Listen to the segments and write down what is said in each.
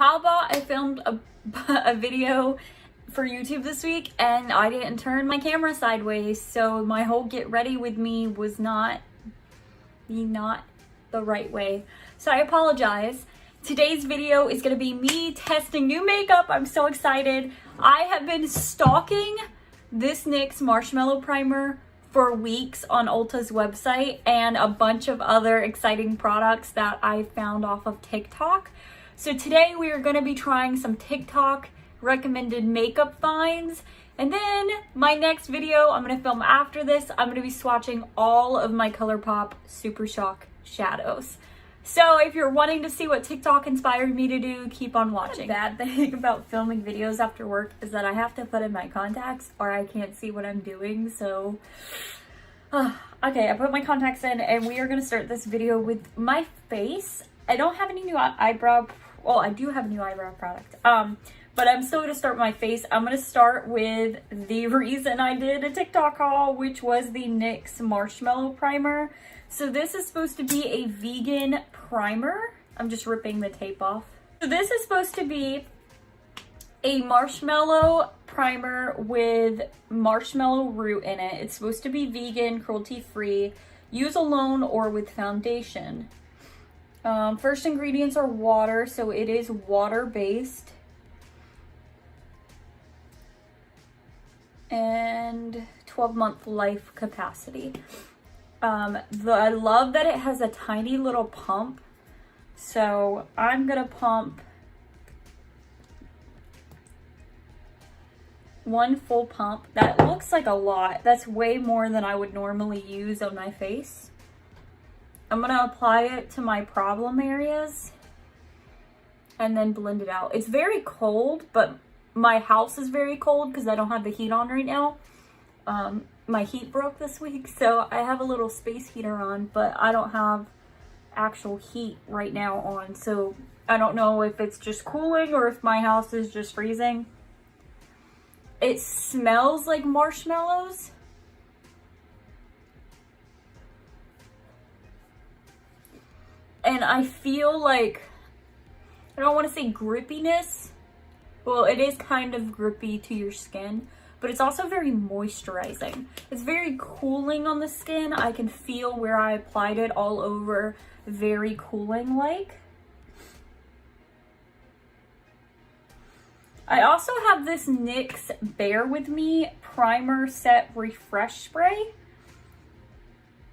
How about I filmed a video for YouTube this week and I didn't turn my camera sideways, so my whole get ready with me was not the right way. So I apologize. Today's video is gonna be me testing new makeup. I'm so excited. I have been stalking this NYX Marshmallow Primer for weeks on Ulta's website and a bunch of other exciting products that I found off of TikTok. So today we are going to be trying some TikTok recommended makeup finds, and then my next video I'm going to film after this, I'm going to be swatching all of my ColourPop Super Shock shadows. So if you're wanting to see what TikTok inspired me to do, keep on watching. The bad thing about filming videos after work is that I have to put in my contacts or I can't see what I'm doing, so okay, I put my contacts in and we are going to start this video with my face. I don't have any new eyebrow, well, I do have a new eyebrow product, but I'm still going to start with my face. I'm going to start with the reason I did a TikTok haul, which was the NYX Marshmallow Primer. So this is supposed to be a vegan primer. I'm just ripping the tape off. So this is supposed to be a marshmallow primer with marshmallow root in it. It's supposed to be vegan, cruelty-free, use alone or with foundation. First ingredients are water, so it is water-based. And 12-month life capacity. I love that it has a tiny little pump. So I'm gonna pump one full pump. That looks like a lot. That's way more than I would normally use on my face. I'm gonna apply it to my problem areas and then blend it out. It's very cold, but my house is very cold because I don't have the heat on right now. My heat broke this week, so I have a little space heater on, but I don't have actual heat right now on. So I don't know if it's just cooling or if my house is just freezing. It smells like marshmallows. And I feel like, I don't want to say grippiness. Well, it is kind of grippy to your skin, but it's also very moisturizing. It's very cooling on the skin. I can feel where I applied it all over, very cooling like. I also have this NYX Bare With Me Primer Set Refresh Spray.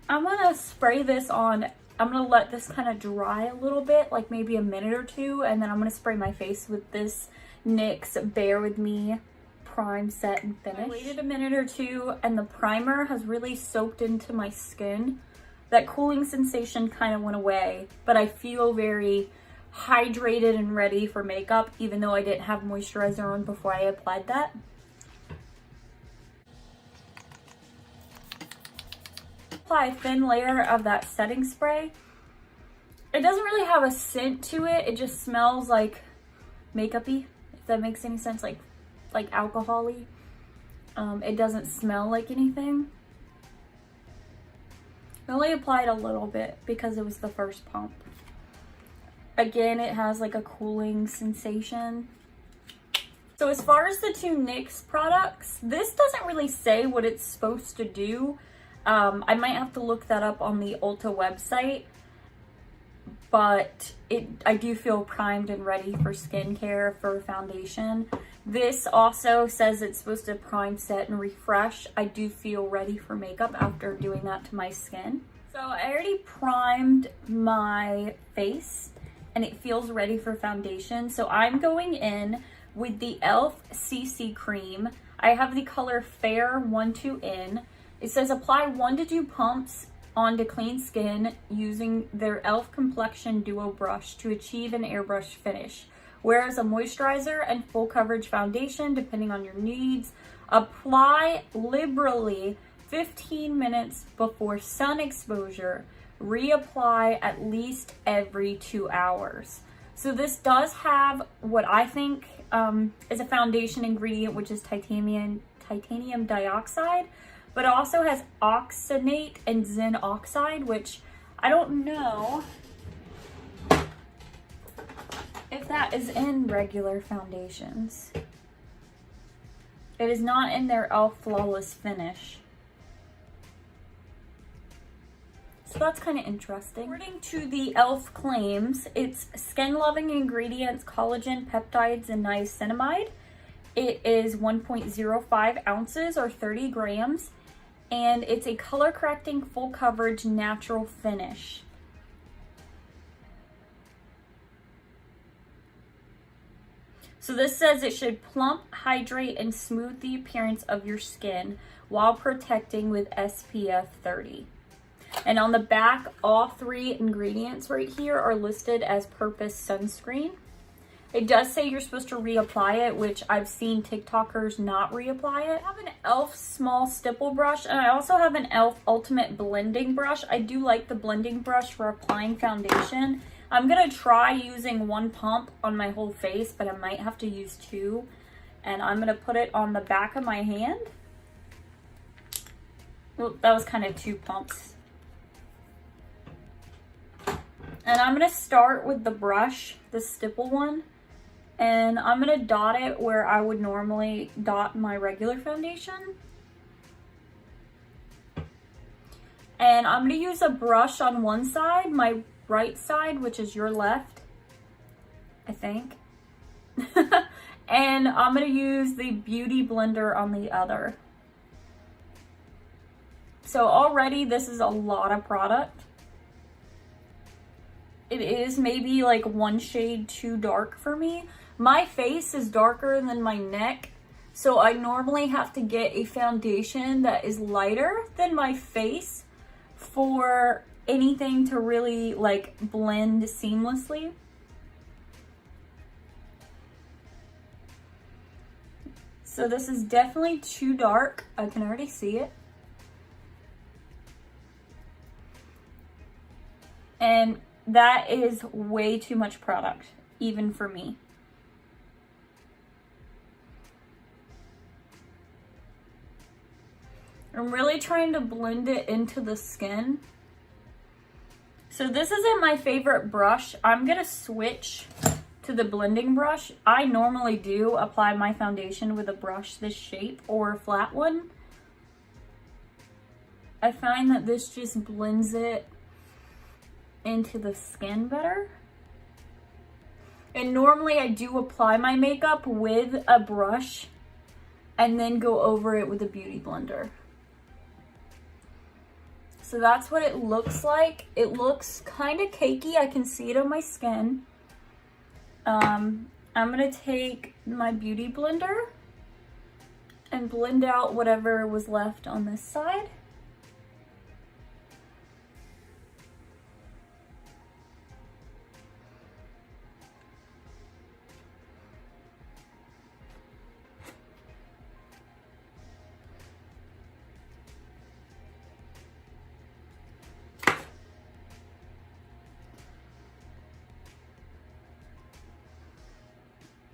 I'm gonna spray this on, I'm gonna let this kind of dry a little bit, like maybe a minute or two, and then I'm gonna spray my face with this NYX Bare With Me Prime Set and Finish. I waited a minute or two and the primer has really soaked into my skin. That cooling sensation kind of went away, but I feel very hydrated and ready for makeup, even though I didn't have moisturizer on before I applied that. Apply a thin layer of that setting spray. It doesn't really have a scent to it. It just smells like makeup-y, if that makes any sense, like alcohol-y. It doesn't smell like anything. I only applied a little bit because it was the first pump. Again, it has like a cooling sensation. So as far as the two NYX products, this doesn't really say what it's supposed to do. I might have to look that up on the Ulta website, but I do feel primed and ready for skincare, for foundation. This also says it's supposed to prime, set, and refresh. I do feel ready for makeup after doing that to my skin. So I already primed my face and it feels ready for foundation. So I'm going in with the e.l.f. CC Cream. I have the color Fair 1-2N. It says apply 1 to 2 pumps onto clean skin using their e.l.f. Complexion Duo Brush to achieve an airbrush finish. Whereas a moisturizer and full coverage foundation, depending on your needs. Apply liberally 15 minutes before sun exposure. Reapply at least every 2 hours. So this does have what I think is a foundation ingredient, which is titanium dioxide, but it also has oxynate and zinc oxide, which I don't know if that is in regular foundations. It is not in their e.l.f. Flawless Finish. So that's kind of interesting. According to the e.l.f. claims, it's skin-loving ingredients, collagen, peptides, and niacinamide. It is 1.05 ounces or 30 grams. And it's a color-correcting, full coverage, natural finish. So this says it should plump, hydrate, and smooth the appearance of your skin while protecting with SPF 30. And on the back, all 3 ingredients right here are listed as Purpose Sunscreen. It does say you're supposed to reapply it, which I've seen TikTokers not reapply it. I have an e.l.f. small stipple brush, and I also have an e.l.f. Ultimate Blending Brush. I do like the blending brush for applying foundation. I'm gonna try using 1 pump on my whole face, but I might have to use 2. And I'm gonna put it on the back of my hand. Well, that was kind of 2 pumps. And I'm gonna start with the brush, the stipple one. And I'm gonna dot it where I would normally dot my regular foundation. And I'm gonna use a brush on one side, my right side, which is your left, I think. And I'm gonna use the Beauty Blender on the other. So already this is a lot of product. It is maybe like 1 shade too dark for me. My face is darker than my neck, so I normally have to get a foundation that is lighter than my face for anything to really like blend seamlessly. So this is definitely too dark. I can already see it. And that is way too much product, even for me. I'm really trying to blend it into the skin. So this isn't my favorite brush. I'm gonna switch to the blending brush. I normally do apply my foundation with a brush this shape or a flat one. I find that this just blends it into the skin better. And normally I do apply my makeup with a brush and then go over it with a beauty blender. So that's what it looks like. It looks kind of cakey. I can see it on my skin. I'm gonna take my beauty blender and blend out whatever was left on this side.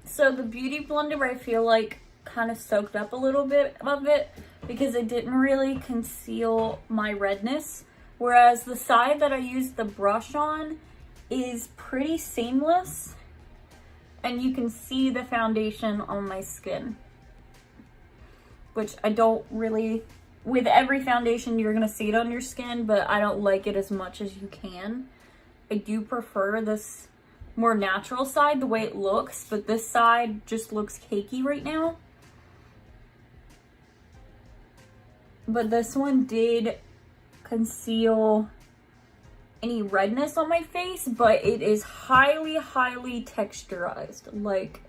So the beauty blender, I feel like kind of soaked up a little bit of it because it didn't really conceal my redness. Whereas the side that I used the brush on is pretty seamless and you can see the foundation on my skin, which I don't really, with every foundation you're gonna see it on your skin, but I don't like it as much as you can. I do prefer this more natural side, the way it looks, but this side just looks cakey right now. But this one did conceal any redness on my face, but it is highly, highly texturized. Like,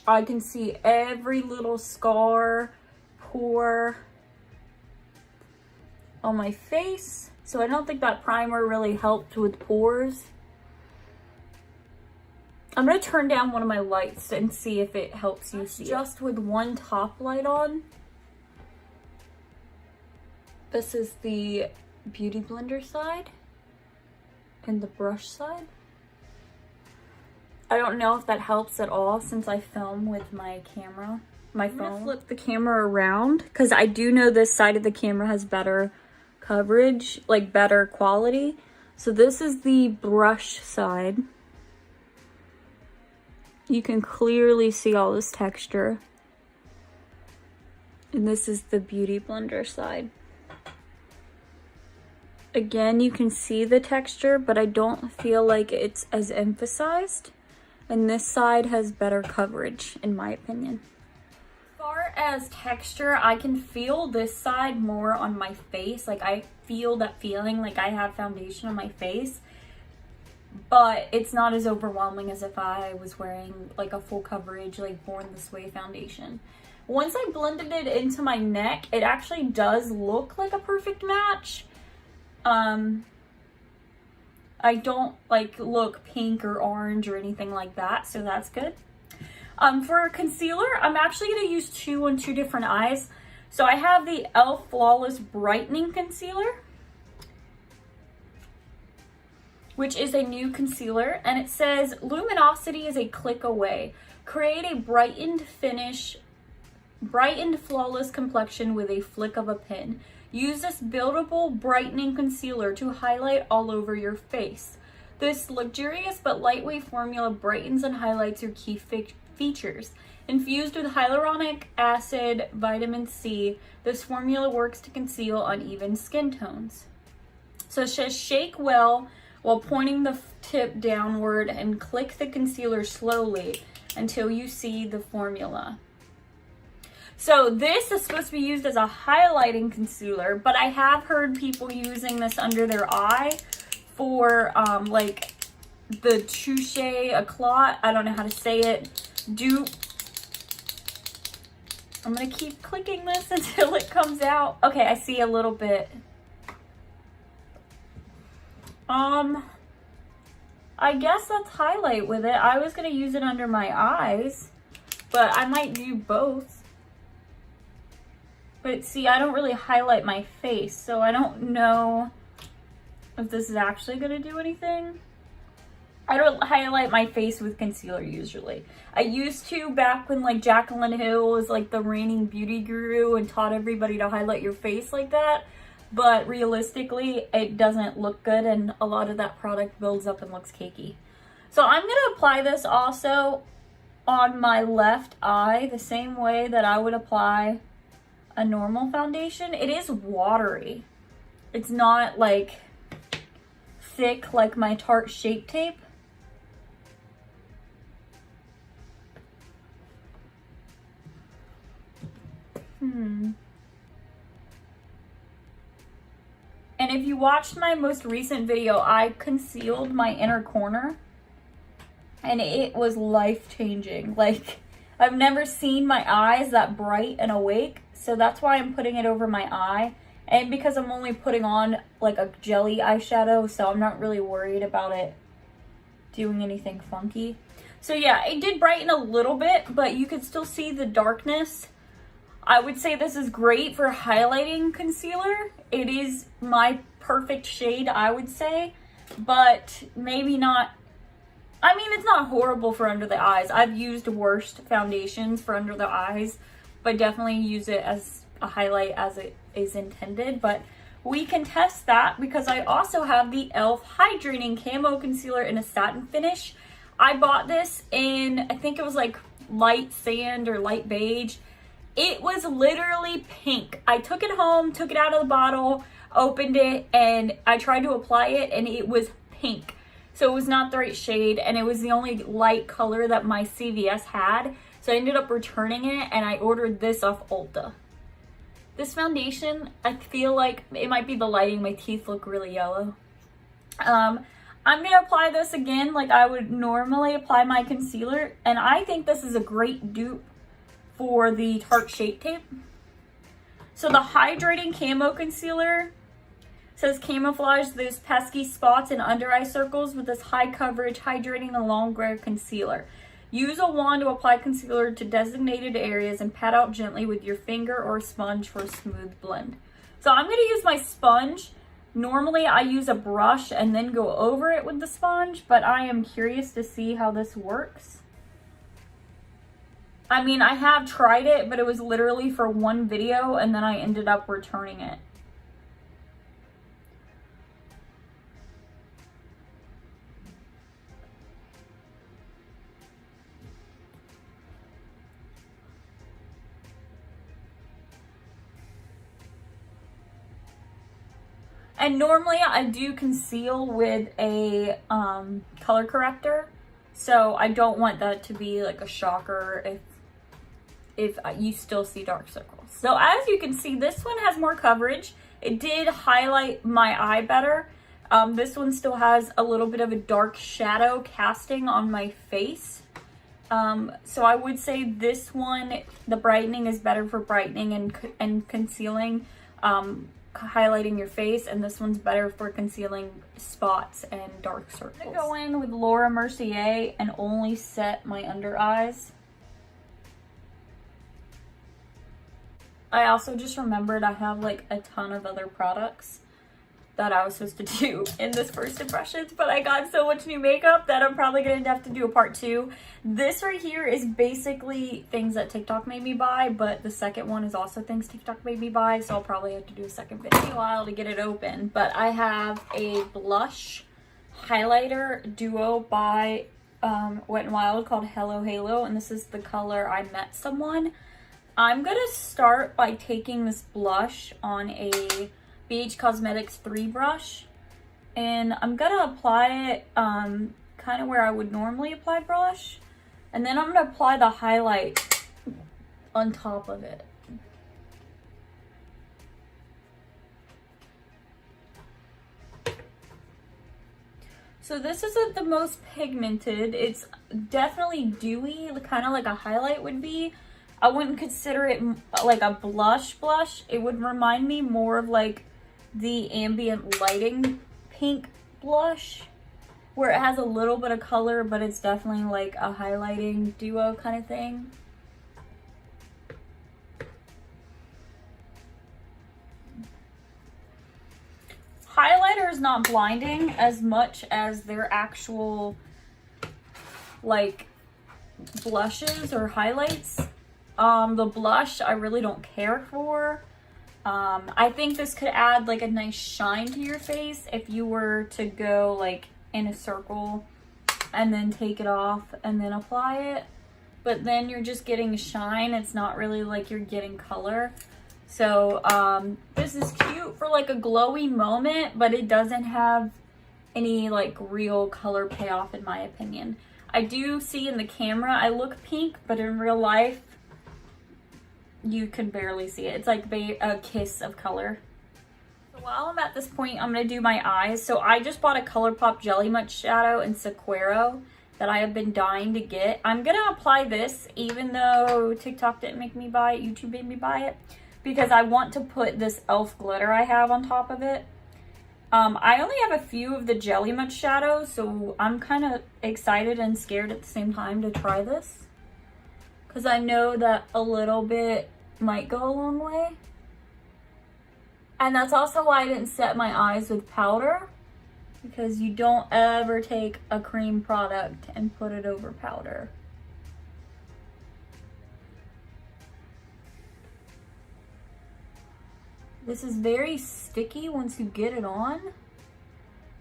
I can see every little scar, pore on my face. So I don't think that primer really helped with pores. I'm gonna turn down one of my lights and see if it helps you see. Just with one top light on. This is the beauty blender side and the brush side. I don't know if that helps at all since I film with my camera, my phone. I'm gonna flip the camera around because I do know this side of the camera has better coverage, like better quality. So this is the brush side. You can clearly see all this texture. And this is the Beauty Blender side. Again, you can see the texture, but I don't feel like it's as emphasized. And this side has better coverage, in my opinion. As far as texture, I can feel this side more on my face. Like, I feel that feeling like I have foundation on my face, but it's not as overwhelming as if I was wearing like a full coverage, like Born This Way foundation. Once I blended it into my neck, it actually does look like a perfect match. I don't like look pink or orange or anything like that, so that's good. For concealer, I'm actually going to use two on two different eyes. So I have the e.l.f. Flawless Brightening Concealer, which is a new concealer, and it says luminosity is a click away. Create a brightened flawless complexion with a flick of a pen. Use this buildable brightening concealer to highlight all over your face. This luxurious but lightweight formula brightens and highlights your key features. Infused with hyaluronic acid, vitamin C, this formula works to conceal uneven skin tones. So it says shake well while pointing the tip downward and click the concealer slowly until you see the formula. So this is supposed to be used as a highlighting concealer, but I have heard people using this under their eye for like the touche éclat, I don't know how to say it, dupe. I'm gonna keep clicking this until it comes out. Okay, I see a little bit. I guess let's highlight with it. I was gonna use it under my eyes, but I might do both. But see, I don't really highlight my face, so I don't know if this is actually gonna do anything. I don't highlight my face with concealer usually. I used to back when like Jaclyn Hill was like the reigning beauty guru and taught everybody to highlight your face like that. But realistically, it doesn't look good, and a lot of that product builds up and looks cakey. So I'm gonna apply this also on my left eye the same way that I would apply a normal foundation. It is watery. It's not like thick like my Tarte Shape Tape. And if you watched my most recent video, I concealed my inner corner and it was life-changing. Like, I've never seen my eyes that bright and awake, so that's why I'm putting it over my eye. And because I'm only putting on like a jelly eyeshadow, so I'm not really worried about it doing anything funky. So yeah, it did brighten a little bit, but you could still see the darkness. I would say this is great for highlighting concealer. It is my perfect shade, I would say, but maybe not. I mean, it's not horrible for under the eyes. I've used worse foundations for under the eyes, but definitely use it as a highlight as it is intended. But we can test that because I also have the e.l.f. Hydrating Camo Concealer in a satin finish. I bought this in, I think it was like light sand or light beige. It was literally pink. I took it home, took it out of the bottle, opened it, and I tried to apply it, and it was pink. So it was not the right shade, and it was the only light color that my CVS had. So I ended up returning it, and I ordered this off Ulta. This foundation, I feel like it might be the lighting. My teeth look really yellow. I'm gonna apply this again like I would normally apply my concealer, and I think this is a great dupe for the Tarte Shape Tape. So the Hydrating Camo Concealer says camouflage those pesky spots and under eye circles with this high coverage hydrating and long wear concealer. Use a wand to apply concealer to designated areas and pat out gently with your finger or sponge for a smooth blend. So I'm going to use my sponge. Normally I use a brush and then go over it with the sponge, but I am curious to see how this works. I mean, I have tried it, but it was literally for one video and then I ended up returning it. And normally I do conceal with a color corrector, so I don't want that to be like a shocker if you still see dark circles. So as you can see, this one has more coverage. It did highlight my eye better. This one still has a little bit of a dark shadow casting on my face. So I would say this one, the brightening is better for brightening and concealing, highlighting your face, and this one's better for concealing spots and dark circles. I'm gonna go in with Laura Mercier and only set my under eyes. I also just remembered I have like a ton of other products that I was supposed to do in this first impressions, but I got so much new makeup that I'm probably gonna have to do a part 2. This right here is basically things that TikTok made me buy, but the second one is also things TikTok made me buy, so I'll probably have to do a second video while to get it open. But I have a blush highlighter duo by Wet n Wild called Hello Halo, and this is the color I Met Someone. I'm gonna start by taking this blush on a BH Cosmetics 3 brush, and I'm gonna apply it kind of where I would normally apply blush, and then I'm gonna apply the highlight on top of it. So this isn't the most pigmented. It's definitely dewy, kind of like a highlight would be. I wouldn't consider it like a blush. It would remind me more of like the ambient lighting pink blush, where it has a little bit of color, but it's definitely like a highlighting duo kind of thing. Highlighter is not blinding as much as their actual like blushes or highlights. The blush I really don't care for. I think this could add like a nice shine to your face if you were to go like in a circle and then take it off and then apply it. But then you're just getting shine. It's not really like you're getting color. So this is cute for like a glowy moment, but it doesn't have any like real color payoff in my opinion. I do see in the camera I look pink, but in real life you can barely see it. It's like a kiss of color. So while I'm at this point, I'm going to do my eyes. So I just bought a ColourPop Jelly Much Shadow in Sequero that I have been dying to get. I'm going to apply this even though TikTok didn't make me buy it, YouTube made me buy it, because I want to put this e.l.f. glitter I have on top of it. I only have a few of the Jelly Much shadows, so I'm kind of excited and scared at the same time to try this, because I know that a little bit might go a long way. And that's also why I didn't set my eyes with powder, because you don't ever take a cream product and put it over powder. This is very sticky once you get it on.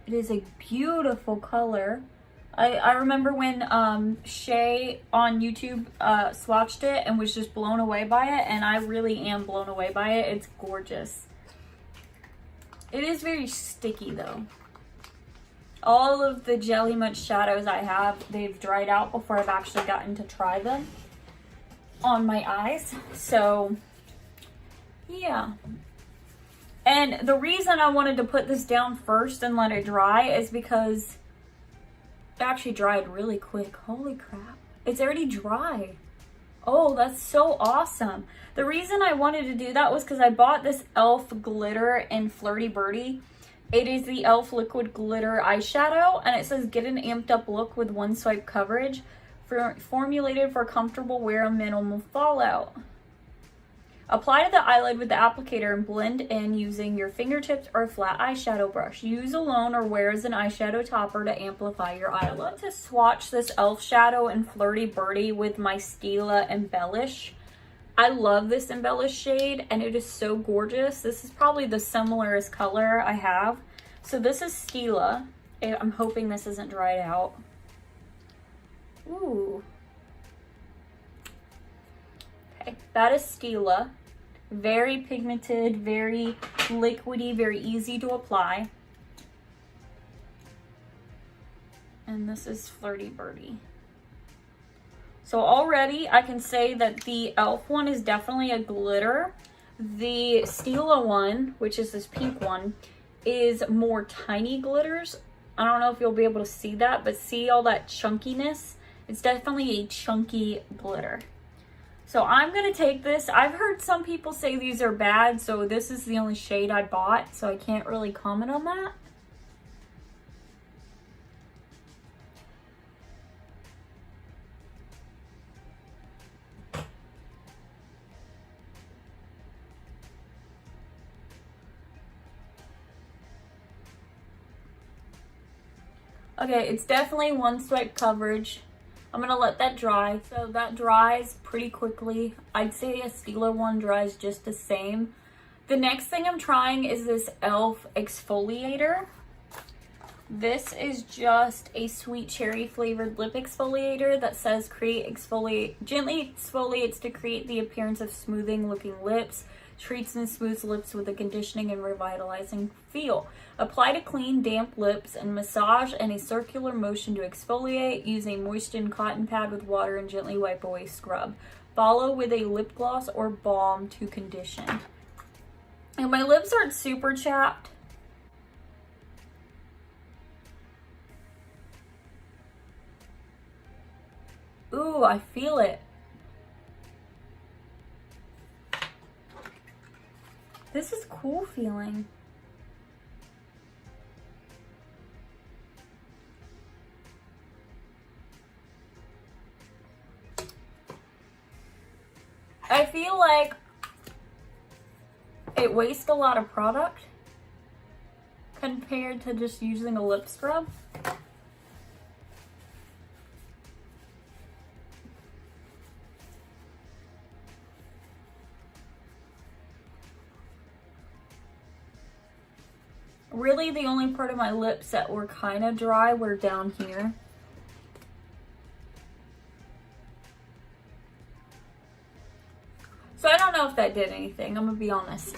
It is a beautiful color. I remember when Shay on YouTube swatched it and was just blown away by it, and I really am blown away by it. It's gorgeous. It is very sticky though. All of the Jelly Much shadows I have, they've dried out before I've actually gotten to try them on my eyes. So yeah. And the reason I wanted to put this down first and let it dry is because it actually dried really quick. Holy crap. It's already dry. Oh, that's so awesome. The reason I wanted to do that was because I bought this e.l.f. glitter in Flirty Birdie. It is the e.l.f. liquid glitter eyeshadow, and it says get an amped up look with one swipe coverage, formulated for comfortable wear and minimal fallout. Apply to the eyelid with the applicator and blend in using your fingertips or a flat eyeshadow brush. Use alone or wear as an eyeshadow topper to amplify your eyelid. I want to swatch this e.l.f. shadow in Flirty Birdie with my Stila Embellish. I love this Embellish shade and it is so gorgeous. This is probably the similarest color I have. So this is Stila. I'm hoping this isn't dried out. Ooh. Okay, that is Stila. Very pigmented, very liquidy, very easy to apply. And this is Flirty Birdie. So already I can say that the e.l.f. one is definitely a glitter. The Stila one, which is this pink one, is more tiny glitters. I don't know if you'll be able to see that, but see all that chunkiness? It's definitely a chunky glitter. So I'm gonna take this. I've heard some people say these are bad, so this is the only shade I bought, so I can't really comment on that. Okay, it's definitely one swipe coverage. I'm gonna let that dry. So that dries pretty quickly. I'd say a Stila one dries just the same. The next thing I'm trying is this e.l.f. exfoliator. This is just a sweet cherry flavored lip exfoliator that says gently exfoliates to create the appearance of smoothing looking lips. Treats and smooths lips with a conditioning and revitalizing feel. Apply to clean, damp lips and massage in a circular motion to exfoliate. Use a moistened cotton pad with water and gently wipe away scrub. Follow with a lip gloss or balm to condition. And my lips aren't super chapped. Ooh, I feel it. This is cool feeling. I feel like it wastes a lot of product compared to just using a lip scrub. Really, the only part of my lips that were kind of dry were down here. So I don't know if that did anything, I'm gonna be honest.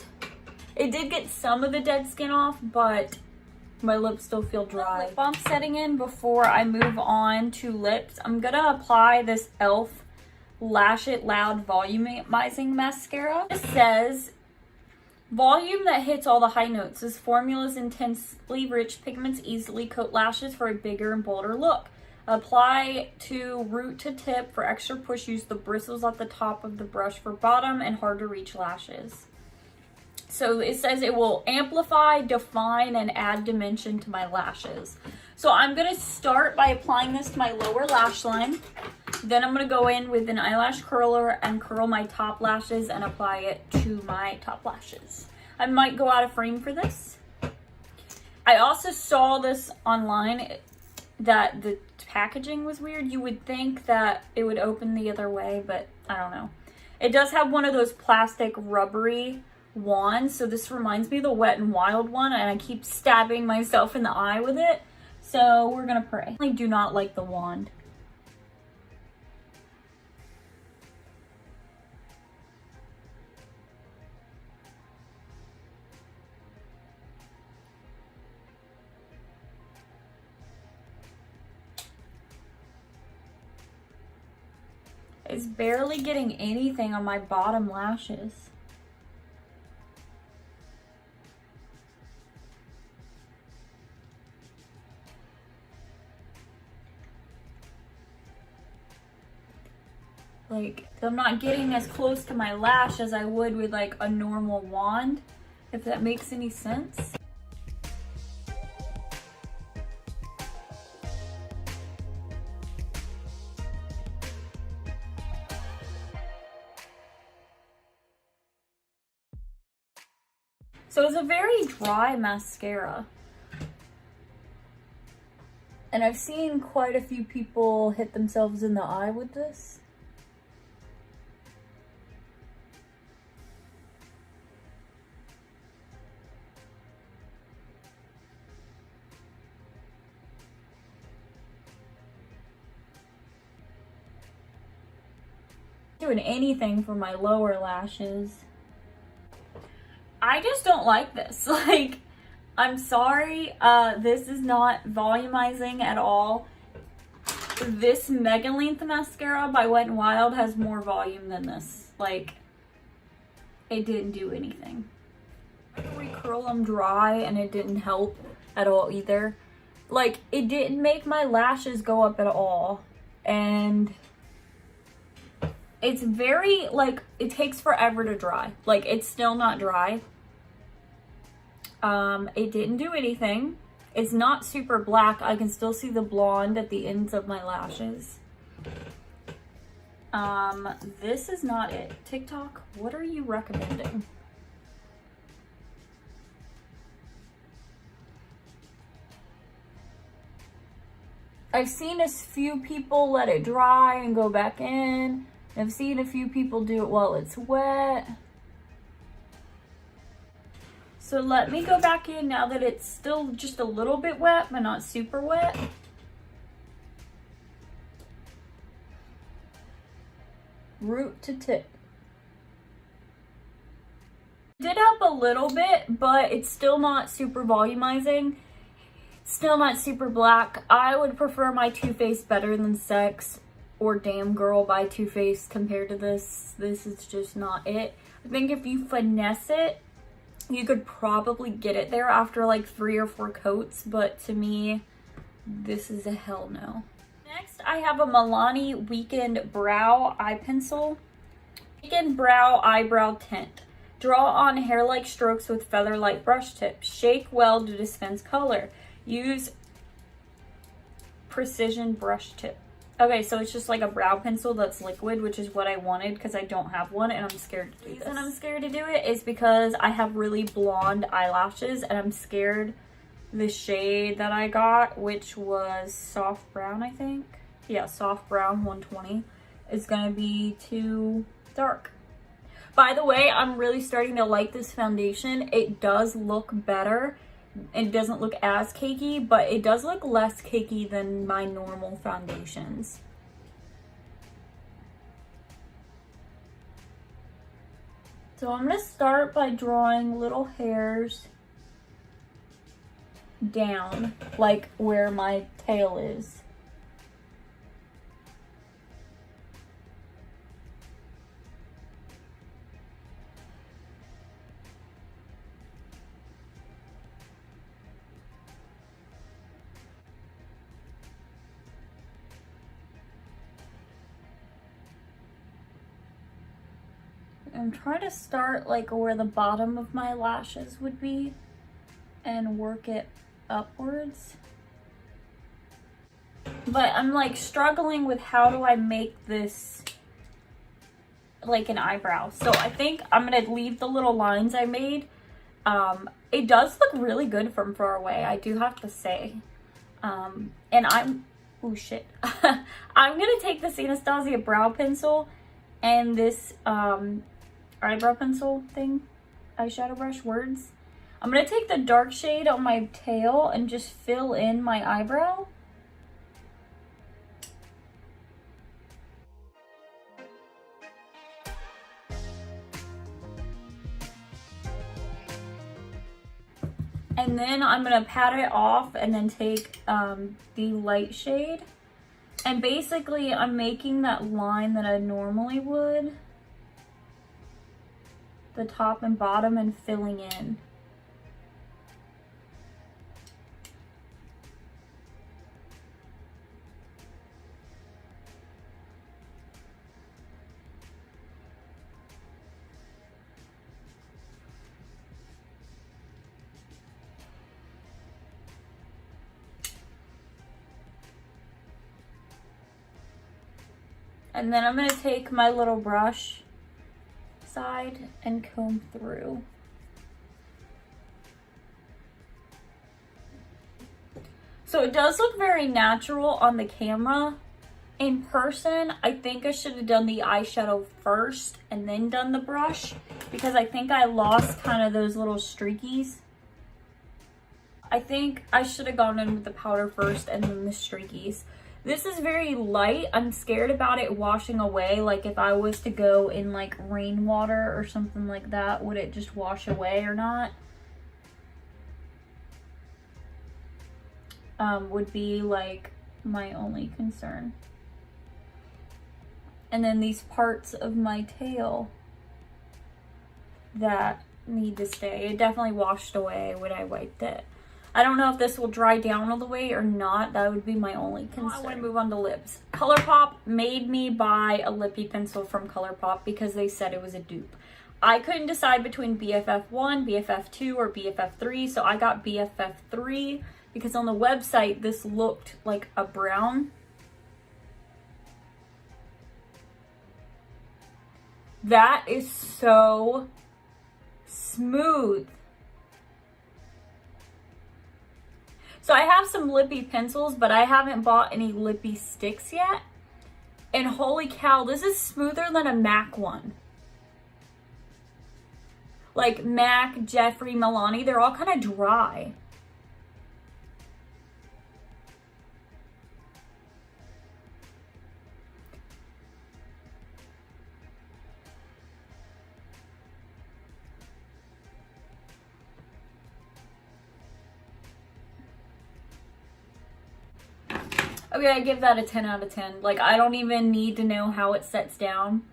It did get some of the dead skin off, but my lips still feel dry. Lip balm setting in before I move on to lips. I'm gonna apply this e.l.f. Lash It Loud Volumizing Mascara. It says, volume that hits all the high notes. This formula's intensely rich pigments easily coat lashes for a bigger and bolder look. Apply to root to tip for extra push. Use the bristles at the top of the brush for bottom and hard to reach lashes. So it says it will amplify, define, and add dimension to my lashes. So I'm going to start by applying this to my lower lash line. Then I'm going to go in with an eyelash curler and curl my top lashes and apply it to my top lashes. I might go out of frame for this. I also saw this online that the packaging was weird. You would think that it would open the other way, but I don't know. It does have one of those plastic rubbery wands, so this reminds me of the Wet n Wild one, and I keep stabbing myself in the eye with it. So we're gonna pray. I do not like the wand. It's barely getting anything on my bottom lashes. Like, I'm not getting as close to my lash as I would with like a normal wand, if that makes any sense. So it's a very dry mascara. And I've seen quite a few people hit themselves in the eye with this. Doing anything for my lower lashes. I just don't like this. Like, I'm sorry, this is not volumizing at all. This Mega Length mascara by Wet n Wild has more volume than this. Like, it didn't do anything. I had to recurl them dry and it didn't help at all either. Like, it didn't make my lashes go up at all. And it's very, like, it takes forever to dry. Like, it's still not dry. It didn't do anything. It's not super black. I can still see the blonde at the ends of my lashes. This is not it. TikTok, what are you recommending? I've seen a few people let it dry and go back in. I've seen a few people do it while it's wet. So let me go back in now that it's still just a little bit wet, but not super wet. Root to tip. It did help a little bit, but it's still not super volumizing. Still not super black. I would prefer my Too Faced Better Than Sex or Damn Girl by Too Faced compared to this. This is just not it. I think if you finesse it, you could probably get it there after like 3 or 4 coats, but to me, this is a hell no. Next, I have a Milani Weekend Brow Eye Pencil. Weekend Brow Eyebrow Tint. Draw on hair-like strokes with feather-light brush tips. Shake well to dispense color. Use precision brush tip. Okay, so it's just like a brow pencil that's liquid, which is what I wanted because I don't have one and I'm scared to do this. The reason I'm scared to do it is because I have really blonde eyelashes and I'm scared the shade that I got, which was soft brown, I think. Yeah, soft brown 120 is gonna be too dark. By the way, I'm really starting to like this foundation. It does look better. It doesn't look as cakey, but it does look less cakey than my normal foundations. So I'm going to start by drawing little hairs down, like where my tail is. I'm trying to start like where the bottom of my lashes would be and work it upwards. But I'm like struggling with how do I make this like an eyebrow. So I think I'm gonna leave the little lines I made. It does look really good from far away, I do have to say. And oh shit. I'm gonna take this Anastasia brow pencil and this eyebrow pencil thing, eyeshadow brush, words. I'm gonna take the dark shade on my tail and just fill in my eyebrow. And then I'm gonna pat it off and then take the light shade. And basically I'm making that line that I normally would. The top and bottom and filling in. And then I'm going to take my little brush side and comb through. So it does look very natural on the camera. In person, I think I should have done the eyeshadow first and then done the brush because I think I lost kind of those little streakies. I think I should have gone in with the powder first and then the streakies. This is very light. I'm scared about it washing away. Like if I was to go in like rainwater or something like that, would it just wash away or not? Would be like my only concern. And then these parts of my tail that need to stay. It definitely washed away when I wiped it. I don't know if this will dry down all the way or not. That would be my only concern. I want to move on to lips. ColourPop made me buy a lippy pencil from ColourPop because they said it was a dupe. I couldn't decide between BFF1, BFF2, or BFF3, so I got BFF3 because on the website this looked like a brown. That is so smooth. So I have some lippy pencils, but I haven't bought any lippy sticks yet. And holy cow, this is smoother than a MAC one. Like MAC, Jeffree, Milani, they're all kind of dry. Okay, I give that a 10 out of 10. Like, I don't even need to know how it sets down.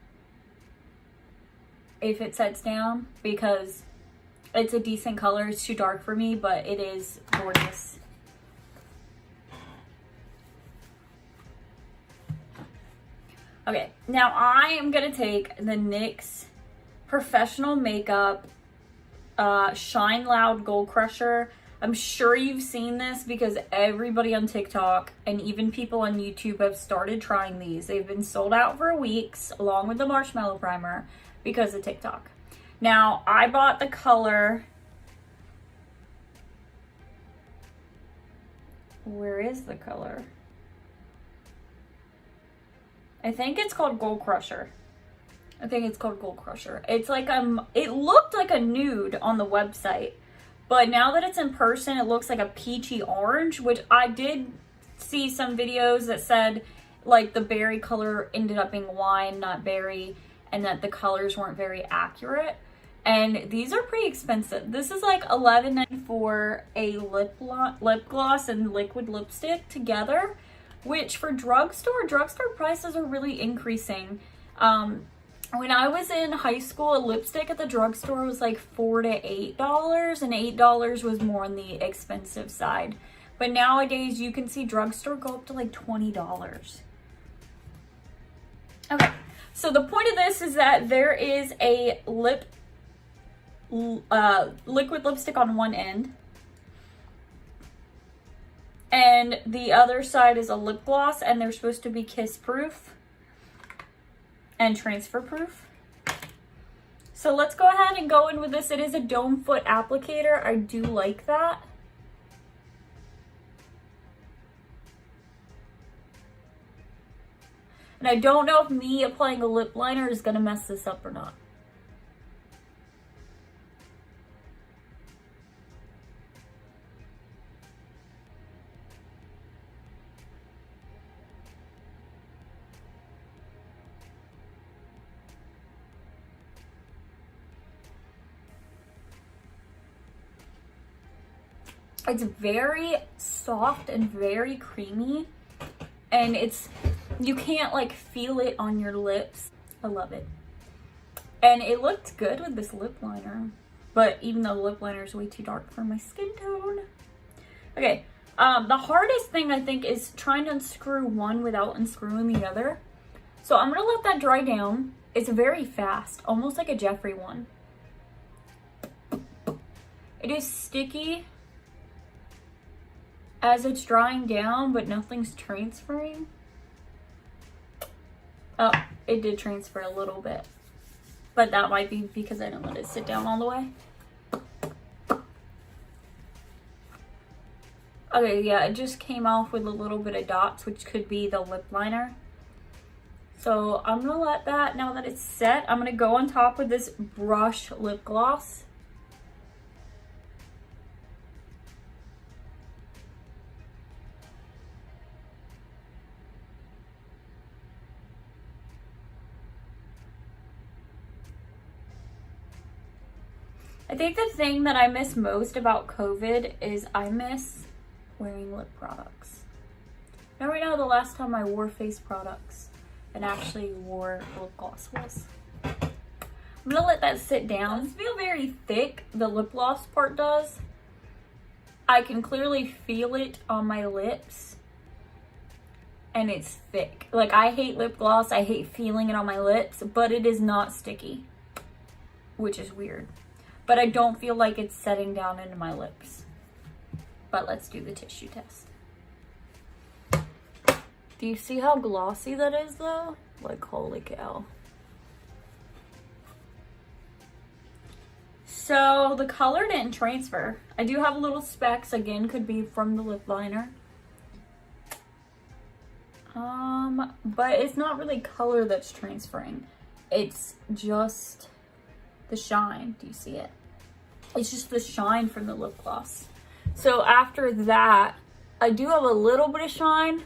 If it sets down, because it's a decent color. It's too dark for me, but it is gorgeous. Okay, now I am going to take the NYX Professional Makeup Shine Loud Gold Crusher. I'm sure you've seen this because everybody on TikTok and even people on YouTube have started trying these. They've been sold out for weeks along with the Marshmallow Primer because of TikTok. Now, I bought the color. Where is the color? I think it's called Gold Crusher. It's like it looked like a nude on the website. But now that it's in person, it looks like a peachy orange, which I did see some videos that said like the berry color ended up being wine, not berry, and that the colors weren't very accurate. And these are pretty expensive. This is like $11.94 for a lip gloss and liquid lipstick together, which for drugstore prices are really increasing. When I was in high school, a lipstick at the drugstore was like $4 to $8, and $8 was more on the expensive side. But nowadays, you can see drugstore go up to like $20. Okay, so the point of this is that there is a liquid lipstick on one end, and the other side is a lip gloss, and they're supposed to be kiss proof and transfer proof. So let's go ahead and go in with this. It is a dome foot applicator. I do like that. And I don't know if me applying a lip liner is gonna mess this up or not. It's very soft and very creamy, and you can't like feel it on your lips. I love it. And it looked good with this lip liner, but even though the lip liner is way too dark for my skin tone. Okay, the hardest thing I think is trying to unscrew one without unscrewing the other. So I'm gonna let that dry down. It's very fast, almost like a Jeffree one. It is sticky as it's drying down, but nothing's transferring. Oh, it did transfer a little bit, but that might be because I didn't let it sit down all the way. Okay, yeah, it just came off with a little bit of dots, which could be the lip liner. So I'm gonna let that, now that it's set, I'm gonna go on top with this brush lip gloss. I think the thing that I miss most about COVID is I miss wearing lip products. I don't know the last time I wore face products and actually wore lip gloss was. I'm gonna let that sit down. It does feel very thick, the lip gloss part does. I can clearly feel it on my lips and it's thick. Like, I hate lip gloss, I hate feeling it on my lips, but it is not sticky, which is weird. But I don't feel like it's setting down into my lips. But let's do the tissue test. Do you see how glossy that is though? Like, holy cow. So the color didn't transfer. I do have little specks, again, could be from the lip liner. But it's not really color that's transferring. It's just the shine. Do you see it? It's just the shine from the lip gloss. So after that, I do have a little bit of shine,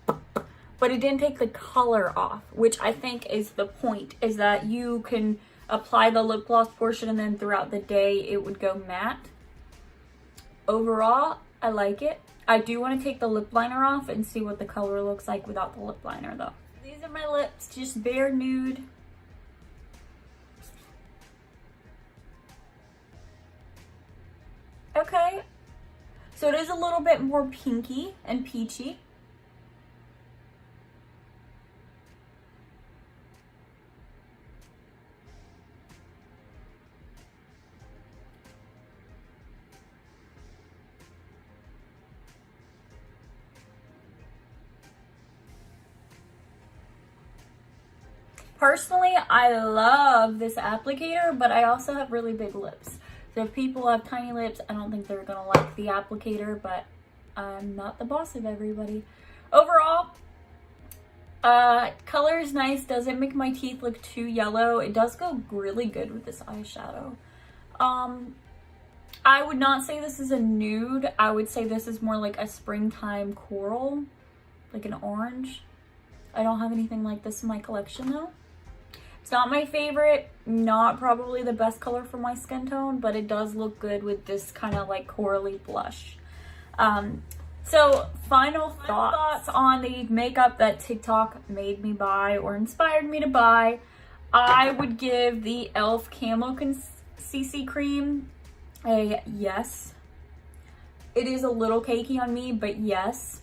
but it didn't take the color off, which I think is the point, is that you can apply the lip gloss portion and then throughout the day it would go matte. Overall, I like it. I do want to take the lip liner off and see what the color looks like without the lip liner though. These are my lips, just bare nude. Okay, so it is a little bit more pinky and peachy. Personally, I love this applicator, but I also have really big lips. So if people have tiny lips, I don't think they're gonna like the applicator, but I'm not the boss of everybody. Overall, color is nice, doesn't make my teeth look too yellow. It does go really good with this eyeshadow. I would not say this is a nude. I would say this is more like a springtime coral, like an orange. I don't have anything like this in my collection though. It's not my favorite, not probably the best color for my skin tone, but it does look good with this kind of like corally blush. So final thoughts on the makeup that TikTok made me buy or inspired me to buy. I would give the e.l.f. Camo CC Cream a yes. It is a little cakey on me, but yes.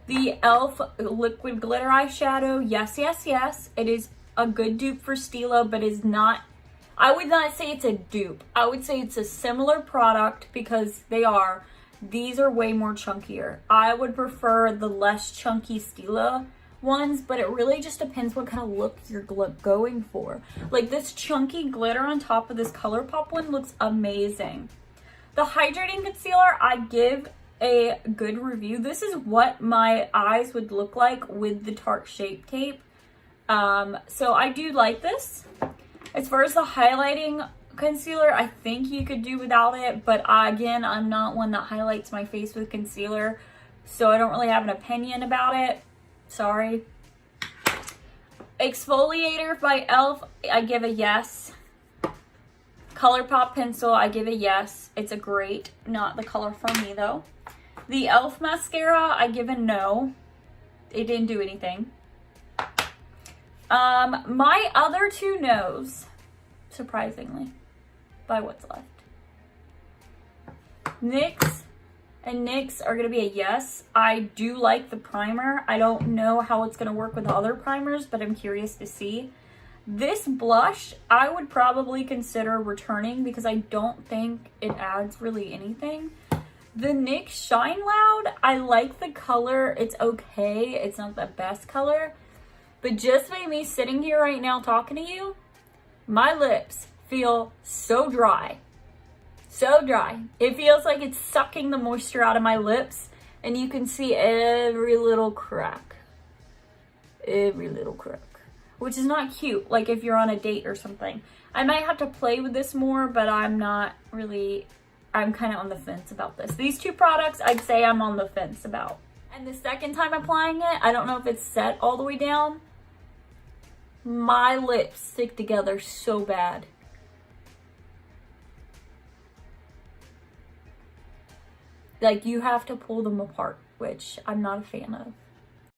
The e.l.f. Liquid Glitter Eyeshadow, yes, yes, yes. It is a good dupe for Stila, but is not, I would not say it's a dupe. I would say it's a similar product because they are. These are way more chunkier. I would prefer the less chunky Stila ones, but it really just depends what kind of look you're going for. Like this chunky glitter on top of this ColourPop one looks amazing. The hydrating concealer, I give a good review. This is what my eyes would look like with the Tarte Shape Tape. So I do like this. As far as the highlighting concealer, I think you could do without it, but again, I'm not one that highlights my face with concealer, so I don't really have an opinion about it. Sorry. Exfoliator by e.l.f., I give a yes. ColourPop pencil, I give a yes. It's a great, not the color for me though. The e.l.f. mascara, I give a no. It didn't do anything. My other two no's, surprisingly, by what's left. NYX and NYX are going to be a yes. I do like the primer. I don't know how it's going to work with other primers, but I'm curious to see. This blush, I would probably consider returning because I don't think it adds really anything. The NYX Shine Loud, I like the color. It's okay. It's not the best color. But just by me sitting here right now talking to you, my lips feel so dry. So dry. It feels like it's sucking the moisture out of my lips, and you can see every little crack. Every little crack. Which is not cute, like if you're on a date or something. I might have to play with this more, but I'm not really, I'm kind of on the fence about this. These two products, I'd say I'm on the fence about. And the second time applying it, I don't know if it's set all the way down. My lips stick together so bad. Like, you have to pull them apart, which I'm not a fan of.